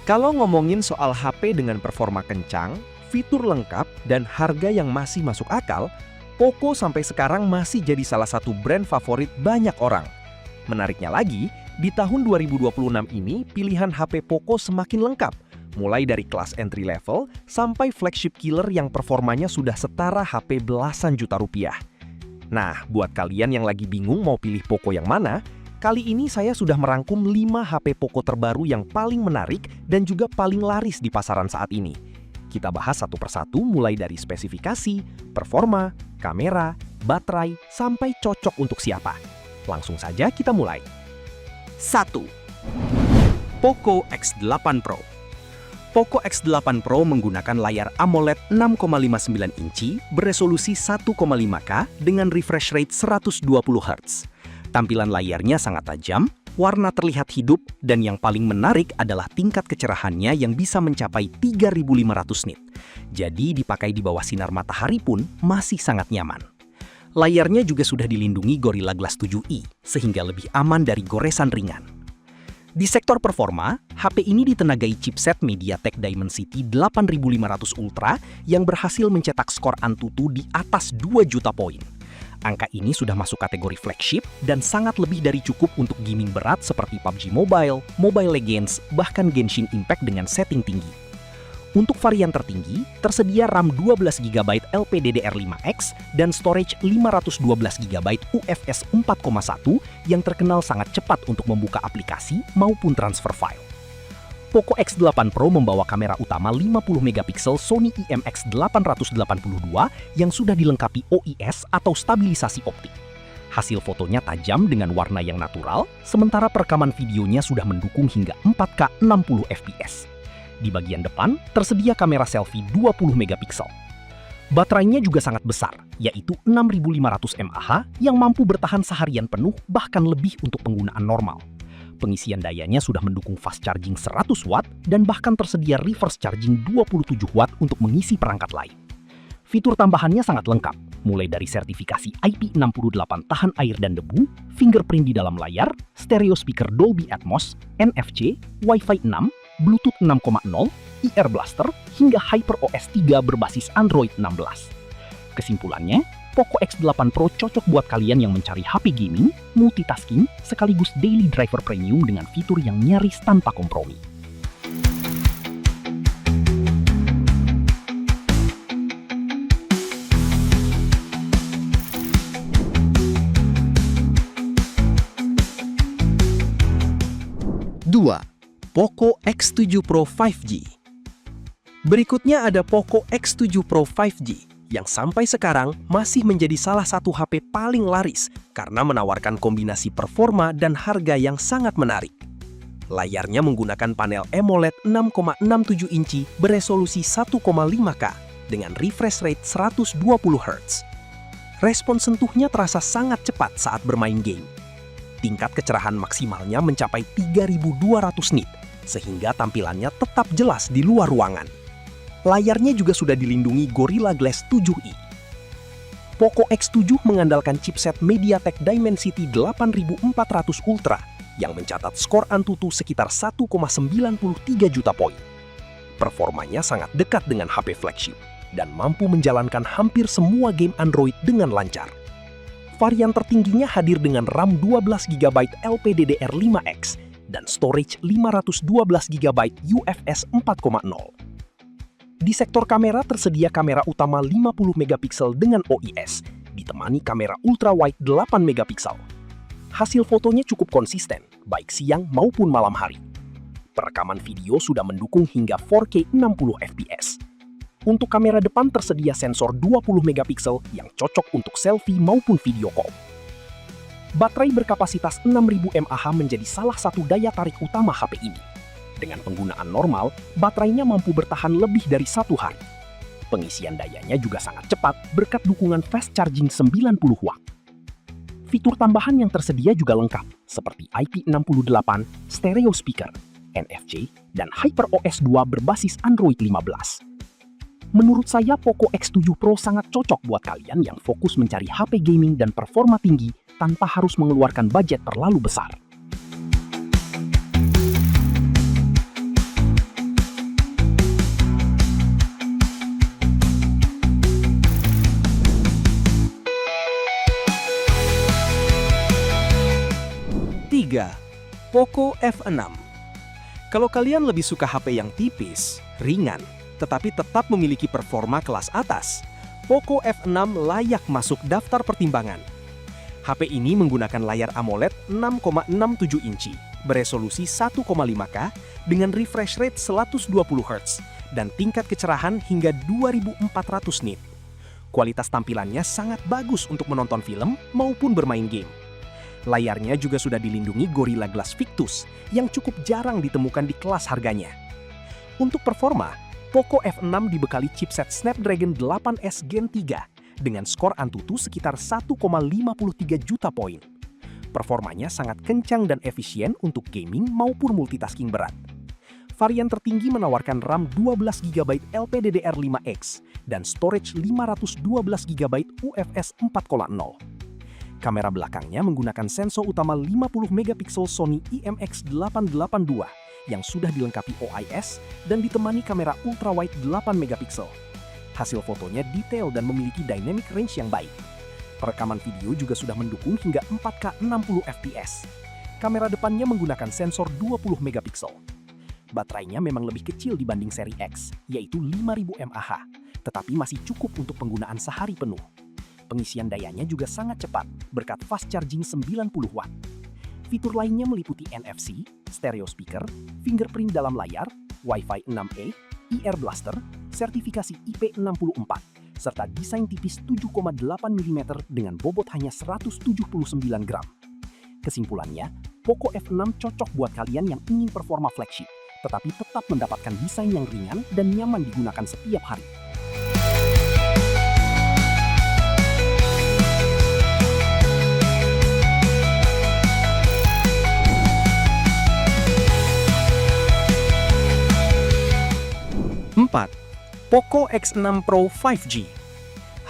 Kalau ngomongin soal HP dengan performa kencang, fitur lengkap, dan harga yang masih masuk akal, Poco sampai sekarang masih jadi salah satu brand favorit banyak orang. Menariknya lagi, di tahun 2026 ini pilihan HP Poco semakin lengkap, mulai dari kelas entry level sampai flagship killer yang performanya sudah setara HP belasan juta rupiah. Nah, buat kalian yang lagi bingung mau pilih Poco yang mana, kali ini saya sudah merangkum 5 HP Poco terbaru yang paling menarik dan juga paling laris di pasaran saat ini. Kita bahas satu persatu mulai dari spesifikasi, performa, kamera, baterai, sampai cocok untuk siapa. Langsung saja kita mulai. 1. Poco X8 Pro. Poco X8 Pro menggunakan layar AMOLED 6,59 inci beresolusi 1,5K dengan refresh rate 120 Hz. Tampilan layarnya sangat tajam, warna terlihat hidup, dan yang paling menarik adalah tingkat kecerahannya yang bisa mencapai 3500 nit. Jadi dipakai di bawah sinar matahari pun masih sangat nyaman. Layarnya juga sudah dilindungi Gorilla Glass 7i, sehingga lebih aman dari goresan ringan. Di sektor performa, HP ini ditenagai chipset MediaTek Dimensity 8500 Ultra yang berhasil mencetak skor Antutu di atas 2 juta poin. Angka ini sudah masuk kategori flagship dan sangat lebih dari cukup untuk gaming berat seperti PUBG Mobile, Mobile Legends, bahkan Genshin Impact dengan setting tinggi. Untuk varian tertinggi, tersedia RAM 12GB LPDDR5X dan storage 512GB UFS 4.1 yang terkenal sangat cepat untuk membuka aplikasi maupun transfer file. Poco X8 Pro membawa kamera utama 50MP Sony IMX882 yang sudah dilengkapi OIS atau stabilisasi optik. Hasil fotonya tajam dengan warna yang natural, sementara perekaman videonya sudah mendukung hingga 4K 60fps. Di bagian depan, tersedia kamera selfie 20MP. Baterainya juga sangat besar, yaitu 6500 mAh yang mampu bertahan seharian penuh bahkan lebih untuk penggunaan normal. Pengisian dayanya sudah mendukung fast charging 100 watt dan bahkan tersedia reverse charging 27 watt untuk mengisi perangkat lain. Fitur tambahannya sangat lengkap, mulai dari sertifikasi IP68 tahan air dan debu, fingerprint di dalam layar, stereo speaker Dolby Atmos, NFC, Wi-Fi 6, Bluetooth 6.0, IR Blaster, hingga HyperOS 3 berbasis Android 16. Kesimpulannya, Poco X8 Pro cocok buat kalian yang mencari HP gaming, multitasking, sekaligus daily driver premium dengan fitur yang nyaris tanpa kompromi. Poco X7 Pro 5G. Berikutnya ada Poco X7 Pro 5G yang sampai sekarang masih menjadi salah satu HP paling laris karena menawarkan kombinasi performa dan harga yang sangat menarik. Layarnya menggunakan panel AMOLED 6,67 inci beresolusi 1,5K dengan refresh rate 120 Hz. Respon sentuhnya terasa sangat cepat saat bermain game. Tingkat kecerahan maksimalnya mencapai 3200 nit, sehingga tampilannya tetap jelas di luar ruangan. Layarnya juga sudah dilindungi Gorilla Glass 7i. Poco X7 mengandalkan chipset MediaTek Dimensity 8400 Ultra yang mencatat skor Antutu sekitar 1,93 juta poin. Performanya sangat dekat dengan HP flagship dan mampu menjalankan hampir semua game Android dengan lancar. Varian tertingginya hadir dengan RAM 12GB LPDDR5X dan storage 512GB UFS 4.0. Di sektor kamera tersedia kamera utama 50MP dengan OIS, ditemani kamera ultrawide 8MP. Hasil fotonya cukup konsisten, baik siang maupun malam hari. Perekaman video sudah mendukung hingga 4K 60fps. Untuk kamera depan tersedia sensor 20MP yang cocok untuk selfie maupun video call. Baterai berkapasitas 6000 mAh menjadi salah satu daya tarik utama HP ini. Dengan penggunaan normal, baterainya mampu bertahan lebih dari 1 hari. Pengisian dayanya juga sangat cepat berkat dukungan fast charging 90 watt. Fitur tambahan yang tersedia juga lengkap, seperti IP68, stereo speaker, NFC, dan HyperOS 2 berbasis Android 15. Menurut saya, Poco X7 Pro sangat cocok buat kalian yang fokus mencari HP gaming dan performa tinggi tanpa harus mengeluarkan budget terlalu besar. Poco F6. Kalau kalian lebih suka HP yang tipis, ringan, tetapi tetap memiliki performa kelas atas, Poco F6 layak masuk daftar pertimbangan. HP ini menggunakan layar AMOLED 6,67 inci, beresolusi 1,5K dengan refresh rate 120 Hz dan tingkat kecerahan hingga 2400 nit. Kualitas tampilannya sangat bagus untuk menonton film maupun bermain game. Layarnya juga sudah dilindungi Gorilla Glass Victus yang cukup jarang ditemukan di kelas harganya. Untuk performa, Poco F6 dibekali chipset Snapdragon 8S Gen 3 dengan skor Antutu sekitar 1,53 juta poin. Performanya sangat kencang dan efisien untuk gaming maupun multitasking berat. Varian tertinggi menawarkan RAM 12GB LPDDR5X dan storage 512GB UFS 4.0. Kamera belakangnya menggunakan sensor utama 50MP Sony IMX882 yang sudah dilengkapi OIS dan ditemani kamera ultrawide 8MP. Hasil fotonya detail dan memiliki dynamic range yang baik. Perekaman video juga sudah mendukung hingga 4K 60fps. Kamera depannya menggunakan sensor 20MP. Baterainya memang lebih kecil dibanding seri X, yaitu 5000 mAh, tetapi masih cukup untuk penggunaan sehari penuh. Pengisian dayanya juga sangat cepat, berkat fast charging 90 watt. Fitur lainnya meliputi NFC, stereo speaker, fingerprint dalam layar, Wi-Fi 6E, IR Blaster, sertifikasi IP64, serta desain tipis 7,8 mm dengan bobot hanya 179 gram. Kesimpulannya, Poco F6 cocok buat kalian yang ingin performa flagship, tetapi tetap mendapatkan desain yang ringan dan nyaman digunakan setiap hari. Poco X6 Pro 5G.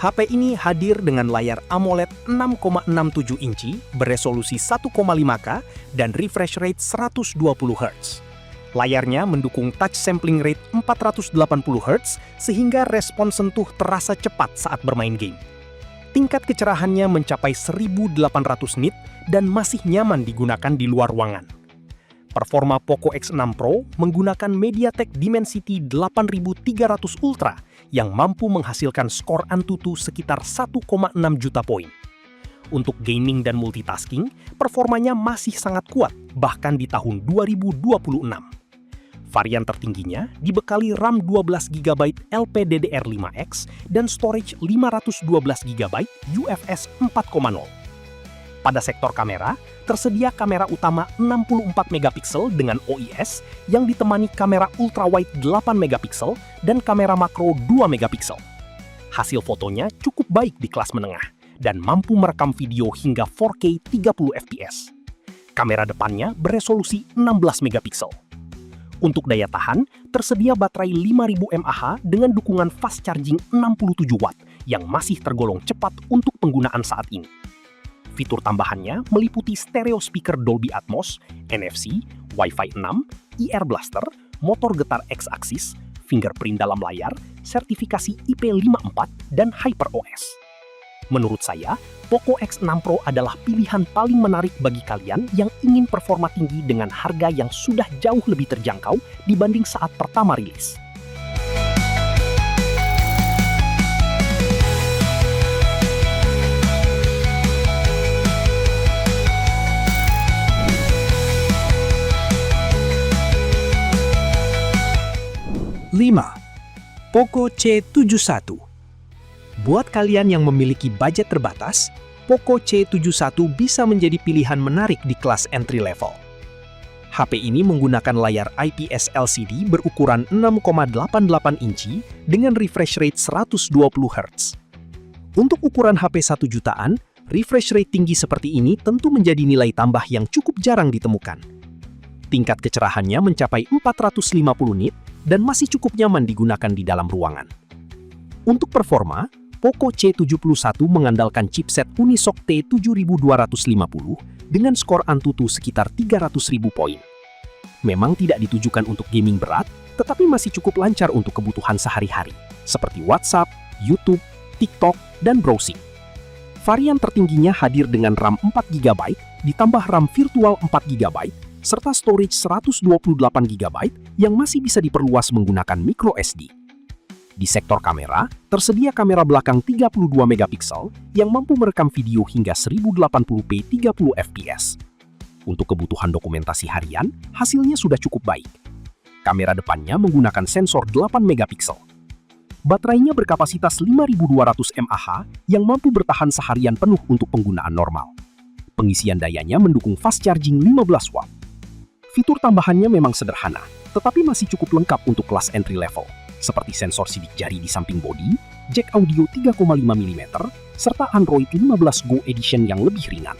HP ini hadir dengan layar AMOLED 6,67 inci beresolusi 1,5K dan refresh rate 120 Hz. Layarnya mendukung touch sampling rate 480 Hz sehingga respon sentuh terasa cepat saat bermain game. Tingkat kecerahannya mencapai 1800 nit dan masih nyaman digunakan di luar ruangan. Performa Poco X6 Pro menggunakan MediaTek Dimensity 8300 Ultra yang mampu menghasilkan skor Antutu sekitar 1,6 juta poin. Untuk gaming dan multitasking, performanya masih sangat kuat, bahkan di tahun 2026. Varian tertingginya dibekali RAM 12GB LPDDR5X dan storage 512GB UFS 4.0. Pada sektor kamera, tersedia kamera utama 64MP dengan OIS yang ditemani kamera ultrawide 8MP dan kamera makro 2MP. Hasil fotonya cukup baik di kelas menengah dan mampu merekam video hingga 4K 30fps. Kamera depannya beresolusi 16MP. Untuk daya tahan, tersedia baterai 5000 mAh dengan dukungan fast charging 67 watt yang masih tergolong cepat untuk penggunaan saat ini. Fitur tambahannya meliputi stereo speaker Dolby Atmos, NFC, Wi-Fi 6, IR Blaster, motor getar X-axis, fingerprint dalam layar, sertifikasi IP54, dan HyperOS. Menurut saya, Poco X6 Pro adalah pilihan paling menarik bagi kalian yang ingin performa tinggi dengan harga yang sudah jauh lebih terjangkau dibanding saat pertama rilis. Poco C71. Buat kalian yang memiliki budget terbatas, Poco C71 bisa menjadi pilihan menarik di kelas entry level. HP ini menggunakan layar IPS LCD berukuran 6,88 inci dengan refresh rate 120 Hz. Untuk ukuran HP 1 jutaan, refresh rate tinggi seperti ini tentu menjadi nilai tambah yang cukup jarang ditemukan. Tingkat kecerahannya mencapai 450 nit dan masih cukup nyaman digunakan di dalam ruangan. Untuk performa, Poco C71 mengandalkan chipset Unisoc T7250 dengan skor Antutu sekitar 300.000 poin. Memang tidak ditujukan untuk gaming berat, tetapi masih cukup lancar untuk kebutuhan sehari-hari, seperti WhatsApp, YouTube, TikTok, dan browsing. Varian tertingginya hadir dengan RAM 4GB, ditambah RAM virtual 4GB, serta storage 128 GB yang masih bisa diperluas menggunakan microSD. Di sektor kamera, tersedia kamera belakang 32 megapiksel yang mampu merekam video hingga 1080p 30 fps. Untuk kebutuhan dokumentasi harian, hasilnya sudah cukup baik. Kamera depannya menggunakan sensor 8 megapiksel. Baterainya berkapasitas 5200 mAh yang mampu bertahan seharian penuh untuk penggunaan normal. Pengisian dayanya mendukung fast charging 15 watt. Fitur tambahannya memang sederhana, tetapi masih cukup lengkap untuk kelas entry level, seperti sensor sidik jari di samping bodi, jack audio 3,5 mm, serta Android 15 Go Edition yang lebih ringan.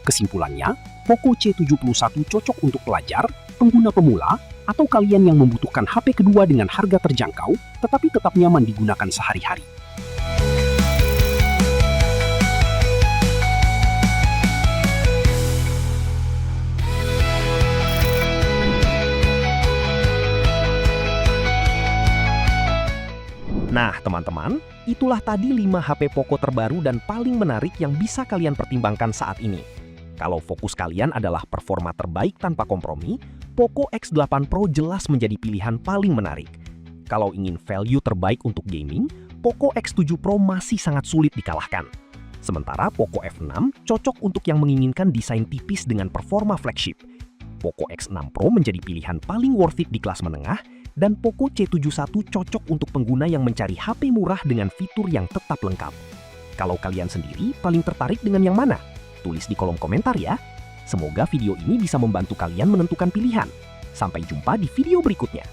Kesimpulannya, Poco C71 cocok untuk pelajar, pengguna pemula, atau kalian yang membutuhkan HP kedua dengan harga terjangkau, tetapi tetap nyaman digunakan sehari-hari. Nah, teman-teman, itulah tadi 5 HP Poco terbaru dan paling menarik yang bisa kalian pertimbangkan saat ini. Kalau fokus kalian adalah performa terbaik tanpa kompromi, Poco X8 Pro jelas menjadi pilihan paling menarik. Kalau ingin value terbaik untuk gaming, Poco X7 Pro masih sangat sulit dikalahkan. Sementara Poco F6 cocok untuk yang menginginkan desain tipis dengan performa flagship. Poco X6 Pro menjadi pilihan paling worth it di kelas menengah, dan Poco C71 cocok untuk pengguna yang mencari HP murah dengan fitur yang tetap lengkap. Kalau kalian sendiri paling tertarik dengan yang mana? Tulis di kolom komentar ya. Semoga video ini bisa membantu kalian menentukan pilihan. Sampai jumpa di video berikutnya.